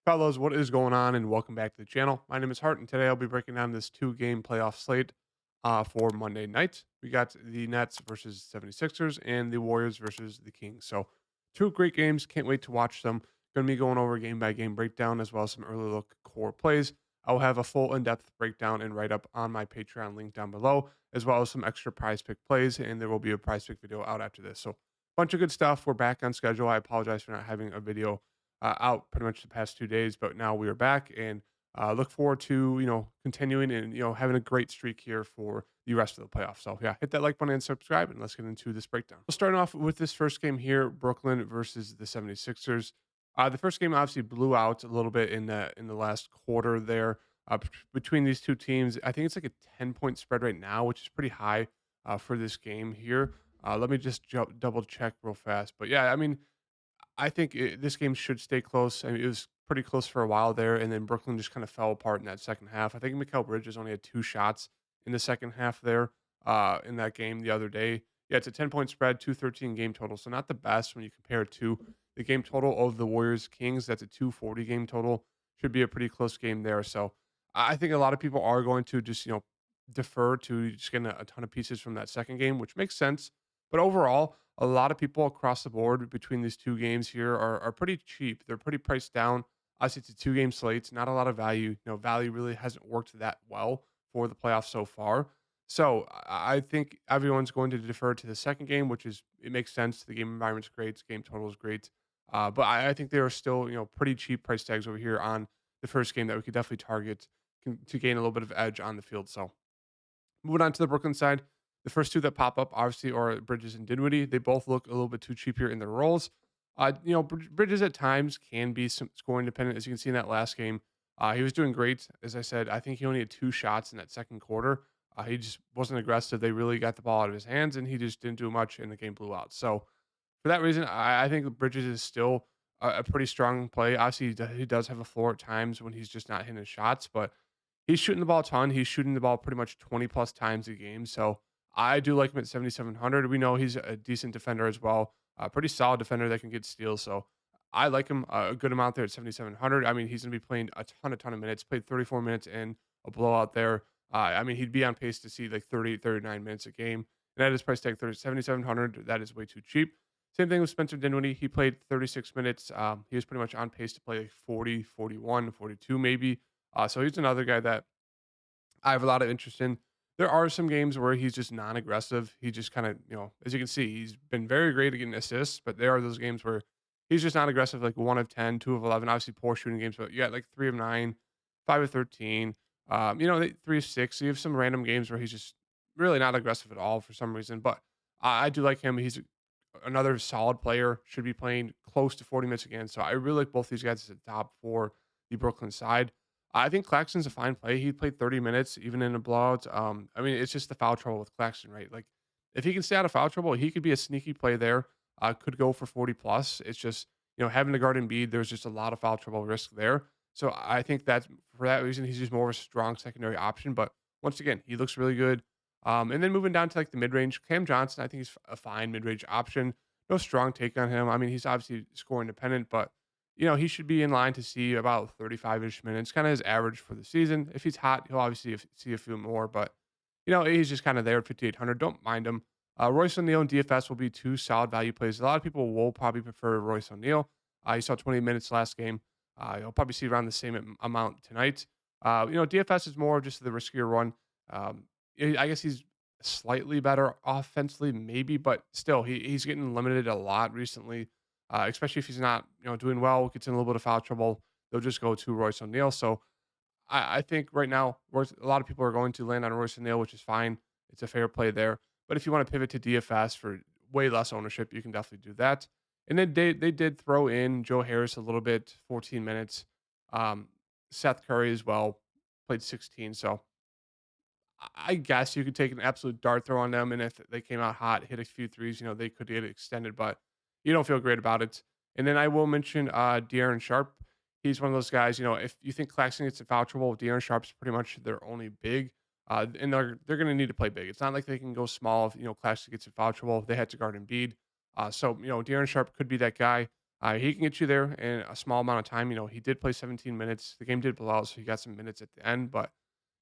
Fellows, what is going on? And welcome back to the channel. My name is Hart, and today I'll be breaking down this two-game playoff slate for Monday night. We got the Nets versus 76ers and the Warriors versus the Kings. So, two great games. Can't wait to watch them. Going to be going over game-by-game breakdown as well as some early look core plays. I'll have a full in-depth breakdown and write-up on my Patreon link down below, as well as some extra prize pick plays, and there will be a prize pick video out after this. So, bunch of good stuff. We're back on schedule. I apologize for not having a video out pretty much the past 2 days, but now we are back and look forward to continuing and having a great streak here for the rest of the playoffs. So yeah, hit that like button and subscribe, and let's get into this breakdown. We'll start off with this first game here, Brooklyn versus the 76ers. The first game obviously blew out a little bit in the last quarter there. Between these two teams, I think it's like a 10-point spread right now, which is pretty high for this game here. Let me just double check real fast. But yeah, I mean, I think this game should stay close. I mean, it was pretty close for a while there, and then Brooklyn just kind of fell apart in that second half. I think Mikal Bridges only had two shots in the second half there in that game the other day. Yeah, it's a 10-point spread, 213 game total. So not the best when you compare it to the game total of the Warriors Kings. That's a 240 game total. Should be a pretty close game there. So I think a lot of people are going to just, defer to just getting a ton of pieces from that second game, which makes sense. But overall, a lot of people across the board between these two games here are pretty cheap. They're pretty priced down. Obviously, it's a two-game slate, not a lot of value. Value really hasn't worked that well for the playoffs so far. So I think everyone's going to defer to the second game, which is it makes sense. The game environment's great, game total is great. But I think there are still pretty cheap price tags over here on the first game that we could definitely target to gain a little brid of edge on the field. So moving on to the Brooklyn side, the first two that pop up obviously are Bridges and Dinwiddie. They both look a little bit too cheap here in their roles. Bridges at times can be some scoring dependent, as you can see in that last game. He was doing great, as I said. I think he only had two shots in that second quarter. He just wasn't aggressive. They really got the ball out of his hands, and he just didn't do much, and the game blew out. So for that reason, I think Bridges is still a pretty strong play. Obviously, he does have a floor at times when he's just not hitting his shots, but he's shooting the ball a ton. He's shooting the ball pretty much 20 plus times a game. So I do like him at 7,700. We know he's a decent defender as well, a pretty solid defender that can get steals. So I like him a good amount there at 7,700. I mean, he's going to be playing a ton of minutes, played 34 minutes in a blowout there. I mean, he'd be on pace to see like 38, 39 minutes a game. And at his price tag, 7,700, that is way too cheap. Same thing with Spencer Dinwiddie. He played 36 minutes. He was pretty much on pace to play like 40, 41, 42 maybe. So he's another guy that I have a lot of interest in. There are some games where he's just non-aggressive. He just kind of, as you can see, he's been very great at getting assists, but there are those games where he's just not aggressive, like 1 of 10, 2 of 11. Obviously, poor shooting games, but you got like 3 of 9, 5 of 13, 3 of 6. So you have some random games where he's just really not aggressive at all for some reason. But I do like him. He's another solid player, should be playing close to 40 minutes again. So I really like both these guys as a top for the Brooklyn side. I think Claxton's a fine play. He played 30 minutes even in a blowout. I mean, it's just the foul trouble with Claxton, right? Like, if he can stay out of foul trouble, he could be a sneaky play there. Could go for 40 plus. It's just, having to guard Embiid, there's just a lot of foul trouble risk there. So I think that for that reason, he's just more of a strong secondary option. But once again, he looks really good. And then moving down to like the mid range, Cam Johnson, I think he's a fine mid range option. No strong take on him. I mean, he's obviously scoring dependent, but he should be in line to see about 35-ish minutes, kind of his average for the season. If he's hot, he'll obviously see a few more, but he's just kind of there at 5,800. Don't mind him. Royce O'Neal and DFS will be two solid value plays. A lot of people will probably prefer Royce O'Neal. He saw 20 minutes last game. You'll probably see around the same amount tonight. DFS is more of just the riskier one. I guess he's slightly better offensively, maybe, but still, he's getting limited a lot recently, especially if he's not, doing well, gets in a little bit of foul trouble. They'll just go to Royce O'Neal. So I think right now, a lot of people are going to land on Royce O'Neal, which is fine. It's a fair play there. But if you want to pivot to DFS for way less ownership, you can definitely do that. And then they did throw in Joe Harris a little bit, 14 minutes. Um, Seth Curry as well, played 16. So I guess you could take an absolute dart throw on them, and if they came out hot, hit a few threes, they could get it extended, but you don't feel great about it. And then I will mention De'Aaron Sharp. He's one of those guys. If you think Claxton gets in foul trouble, De'Aaron Sharp's pretty much their only big, and they're going to need to play big. It's not like they can go small if Claxton gets in foul trouble. They had to guard Embiid, so De'Aaron Sharp could be that guy. He can get you there in a small amount of time. He did play 17 minutes. The game did blow out, so he got some minutes at the end. But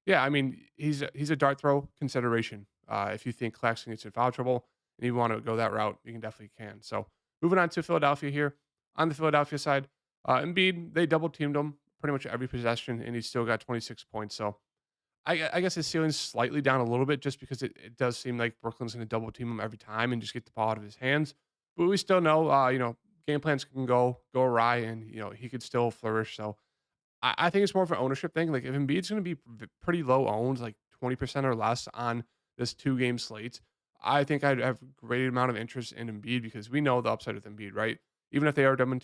yeah, I mean, he's a dart throw consideration. If you think Claxton gets in foul trouble and you want to go that route, you can definitely can. So moving on to Philadelphia here. On the Philadelphia side, Embiid, they double teamed him pretty much every possession, and he still got 26 points. So I guess his ceiling's slightly down a little bit just because it does seem like Brooklyn's going to double team him every time and just get the ball out of his hands. But we still know, game plans can go awry, and he could still flourish. So I think it's more of an ownership thing. Like if Embiid's going to be pretty low owned, like 20% or less on this 2 game slate, I think I'd have a great amount of interest in Embiid because we know the upside with Embiid, right? Even if they are double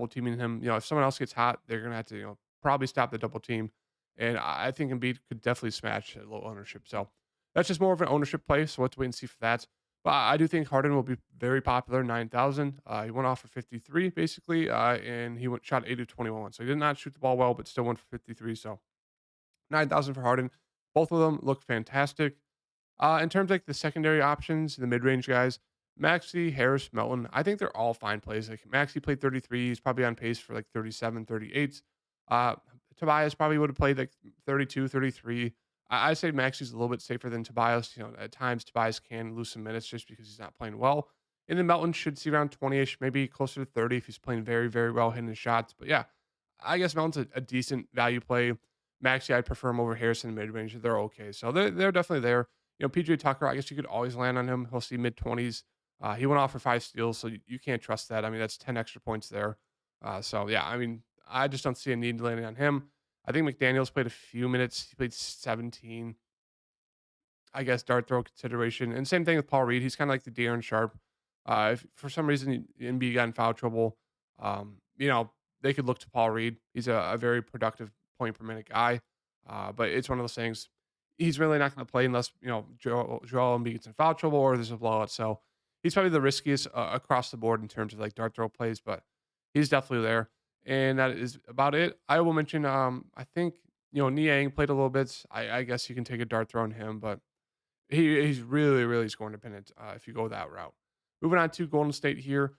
teaming him, if someone else gets hot, they're going to have to, probably stop the double team. And I think Embiid could definitely smash at low ownership. So that's just more of an ownership play. So let's wait and see for that. But I do think Harden will be very popular, 9,000. He went off for 53 basically, and he shot 8 of 21. So he did not shoot the ball well, but still went for 53. So 9,000 for Harden. Both of them look fantastic. In terms of like the secondary options, the mid-range guys, Maxi, Harris, Melton, I think they're all fine plays. Like Maxi played 33, he's probably on pace for like 37, 38. Uh, Tobias probably would have played like 32, 33. I say Maxi's a little bit safer than Tobias. At times Tobias can lose some minutes just because he's not playing well. And then Melton should see around 20-ish, maybe closer to 30 if he's playing very, very well hitting his shots. But yeah, I guess Melton's a decent value play. Maxi, I'd prefer him over Harrison mid range. They're okay. So they're definitely there. PJ Tucker, I guess you could always land on him. He'll see mid 20s. He went off for 5 steals, so you can't trust that. I mean, that's 10 extra points there. So yeah, I mean, I just don't see a need landing on him. I think McDaniels played a few minutes. He played 17. I guess dart throw consideration. And same thing with Paul Reed. He's kind of like the De'Aaron Sharp. If for some reason Embiid got in foul trouble, um, you know, they could look to Paul Reed. He's a very productive point per minute guy. But it's one of those things. He's really not going to play unless Joel Embiid gets in foul trouble or there's a blowout. So he's probably the riskiest across the board in terms of like dart throw plays. But he's definitely there. And that is about it. I will mention. I think Niang played a little bit. I guess you can take a dart throw on him, but he's really, really scoring dependent, if you go that route. Moving on to Golden State here,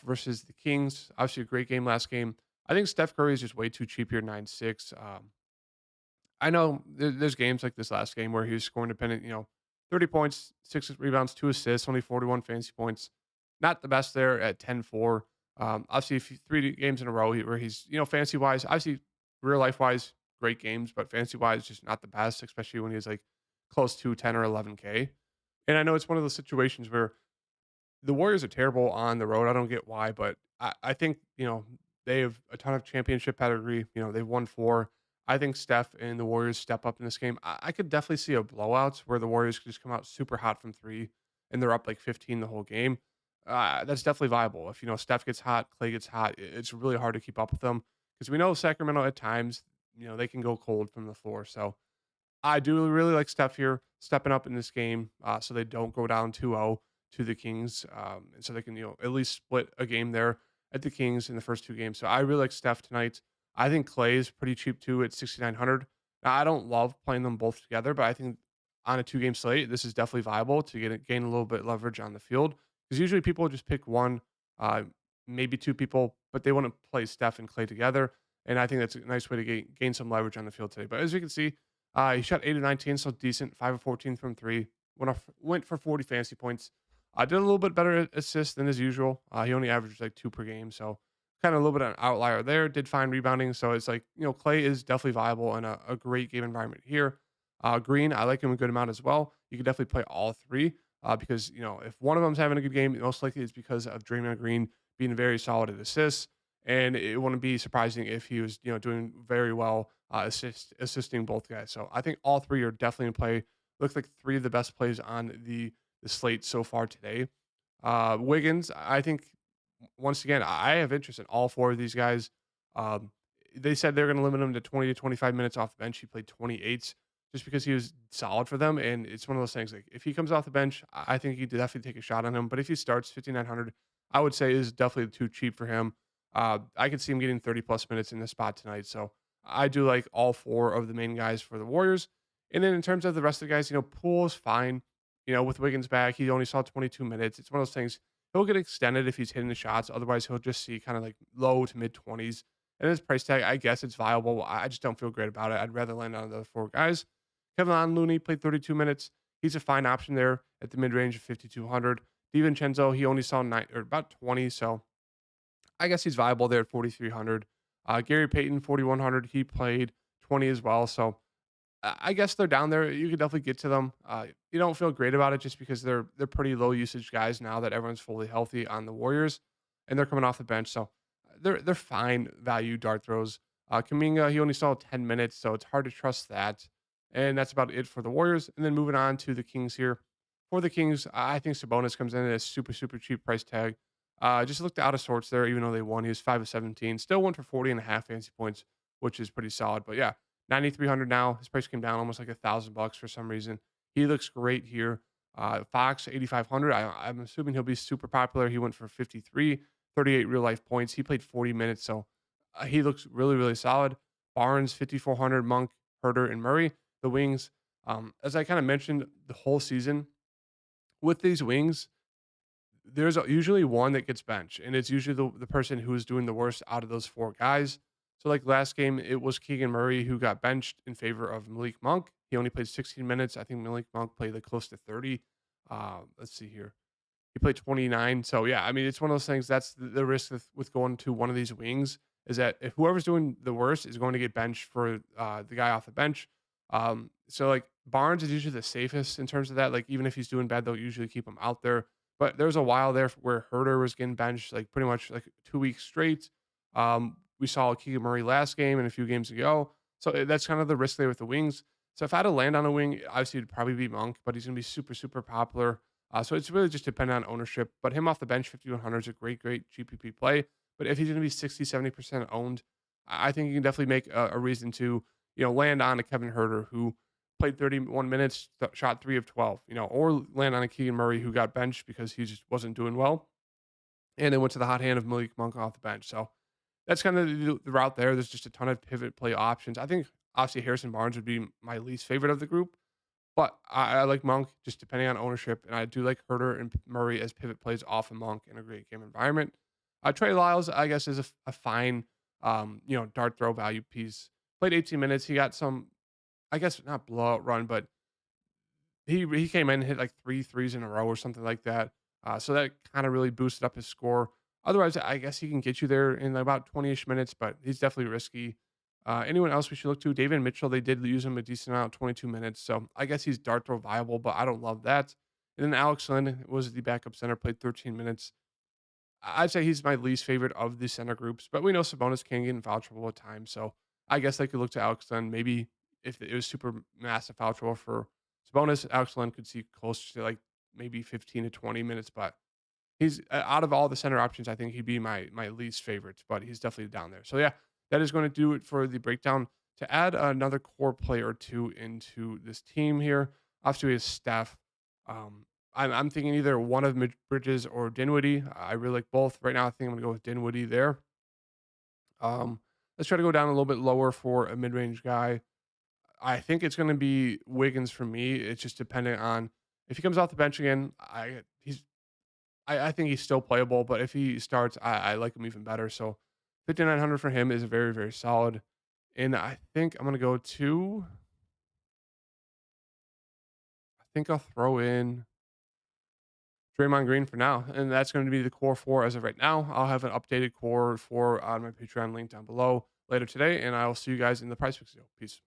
versus the Kings. Obviously, a great game last game. I think Steph Curry is just way too cheap here, 9.6. I know there's games like this last game where he was scoring dependent, 30 points, 6 rebounds, 2 assists, only 41 fantasy points. Not the best there at 10-4. Obviously, if 3 games in a row where he's, fantasy wise, obviously real life wise, great games, but fantasy wise, just not the best, especially when he's like close to 10 or 11K. And I know it's one of those situations where the Warriors are terrible on the road. I don't get why, but I think, they have a ton of championship pedigree. They've won 4. I think Steph and the Warriors step up in this game. I could definitely see a blowout where the Warriors could just come out super hot from 3 and they're up like 15 the whole game. That's definitely viable. If, Steph gets hot, Clay gets hot, it's really hard to keep up with them because we know Sacramento at times, they can go cold from the floor. So I do really like Steph here stepping up in this game, so they don't go down 2-0 to the Kings, and so they can at least split a game there at the Kings in the first 2 games. So I really like Steph tonight. I think Clay is pretty cheap too at 6,900. Now I don't love playing them both together, but I think on a 2 game slate this is definitely viable to gain a little bit leverage on the field because usually people just pick one, uh, maybe 2 people, but they want to play Steph and Clay together, and I think that's a nice way to gain some leverage on the field today. But as you can see. He shot 8 of 19, so decent. 5 of 14 from 3. Went for 40 fantasy points. Did a little bit better at assists than his usual. He only averaged like 2 per game, so kind of a little bit of an outlier there. Did fine rebounding, so it's like Clay is definitely viable and a great game environment here. Green, I like him a good amount as well. You could definitely play all 3 because if one of them's having a good game, most likely it's because of Draymond Green being very solid at assists. And it wouldn't be surprising if he was, doing very well, assisting both guys. So I think all 3 are definitely in play. Looks like 3 of the best plays on the slate so far today. Wiggins, I think once again, I have interest in all 4 of these guys. Um, they said they're going to limit him to 20 to 25 minutes off the bench. He played 28 just because he was solid for them. And it's one of those things like if he comes off the bench, I think he'd definitely take a shot on him. But if he starts 5,900, I would say is definitely too cheap for him. I could see him getting 30 plus minutes in the spot tonight. So I do like all 4 of the main guys for the Warriors. And then in terms of the rest of the guys, Poole is fine. With Wiggins back, he only saw 22 minutes. It's one of those things. He'll get extended if he's hitting the shots. Otherwise, he'll just see kind of like low to mid 20s. And his price tag, I guess it's viable. I just don't feel great about it. I'd rather land on the four guys. Kevin Looney played 32 minutes. He's a fine option there at the mid range of 5,200. DiVincenzo, he only saw nine or about 20, so I guess he's viable there at 4,300. Gary Payton, 4,100. He played 20 as well. So I guess they're down there. You could definitely get to them. You don't feel great about it just because they're pretty low usage guys now that everyone's fully healthy on the Warriors, and they're coming off the bench, so they're fine value dart throws. Kaminga, he only saw 10 minutes, so it's hard to trust that. And that's about it for the Warriors. And then moving on to the Kings here. For the Kings, I think Sabonis comes in at a super cheap price tag. Just looked out of sorts there, even though they won. He was 5 of 17. Still went for 40 and a half fantasy points, which is pretty solid. But yeah, 9,300 now. His price came down almost like $1,000 for some reason. He looks great here. Fox 8,500. I'm assuming he'll be super popular. He went for 53, 38 real life points. He played 40 minutes, so he looks really solid. Barnes 5,400. Monk, Herter, and Murray. The wings. As I kind of mentioned the whole season with these wings, there's usually one that gets benched, and it's usually the person who is doing the worst out of those four guys. So, like last game, it was Keegan Murray who got benched in favor of Malik Monk. He only played 16 minutes. I think Malik Monk played like close to 30. Let's see here. He played 29. So yeah, I mean, it's one of those things. That's the risk with going to one of these wings is that if whoever's doing the worst is going to get benched for the guy off the bench. So like Barnes is usually the safest in terms of that. Like even if he's doing bad, they'll usually keep him out there. But there was a while there where Herter was getting benched like pretty much like 2 weeks straight. We saw Keegan Murray last game and a few games ago. So that's kind of the risk there with the wings. So if I had to land on a wing, obviously it'd probably be Monk, but he's going to be super popular. So it's really just dependent on ownership. But him off the bench, 5,100 is a great GPP play. But if he's going to be 60, 70% owned, I think you can definitely make a reason to, land on a Kevin Herter who played 31 minutes, shot 3 of 12, or land on a Keegan Murray who got benched because he just wasn't doing well. And then went to the hot hand of Malik Monk off the bench. So that's kind of the route there. There's just a ton of pivot play options. I think obviously Harrison Barnes would be my least favorite of the group, but I like Monk just depending on ownership, and I do like Herter and Murray as pivot plays off of Monk in a great game environment. Trey Lyles, I guess, is a fine, dart throw value piece. Played 18 minutes. He got some, I guess, not blowout run, but he came in and hit like three threes in a row or something like that. So that kind of really boosted up his score. Otherwise, I guess he can get you there in about 20-ish minutes, but he's definitely risky. Anyone else we should look to? David Mitchell, they did use him a decent amount, 22 minutes. So I guess he's dart throw viable, but I don't love that. And then Alex Len was the backup center, played 13 minutes. I'd say he's my least favorite of the center groups, but we know Sabonis can get in foul trouble at times. So I guess they could look to Alex Len. Maybe if it was super massive foul trouble for Sabonis, Alex Len could see close to like maybe 15 to 20 minutes, but he's out of all the center options, I think he'd be my least favorite, but he's definitely down there. So yeah, that is going to do it for the breakdown. To add another core player or two into this team here, obviously is Steph. I'm thinking either one of Bridges or Dinwiddie. I really like both. Right now, I think I'm gonna go with Dinwiddie there. Let's try to go down a little bit lower for a mid-range guy. I think it's gonna be Wiggins for me. It's just dependent on if he comes off the bench again. I think he's still playable, but if he starts, I like him even better. So 5,900 for him is very solid. And I think I'm gonna go to. I think I'll throw in Draymond Green for now, and that's going to be the core four as of right now. I'll have an updated core four on my Patreon link down below later today, and I will see you guys in the price video. Peace.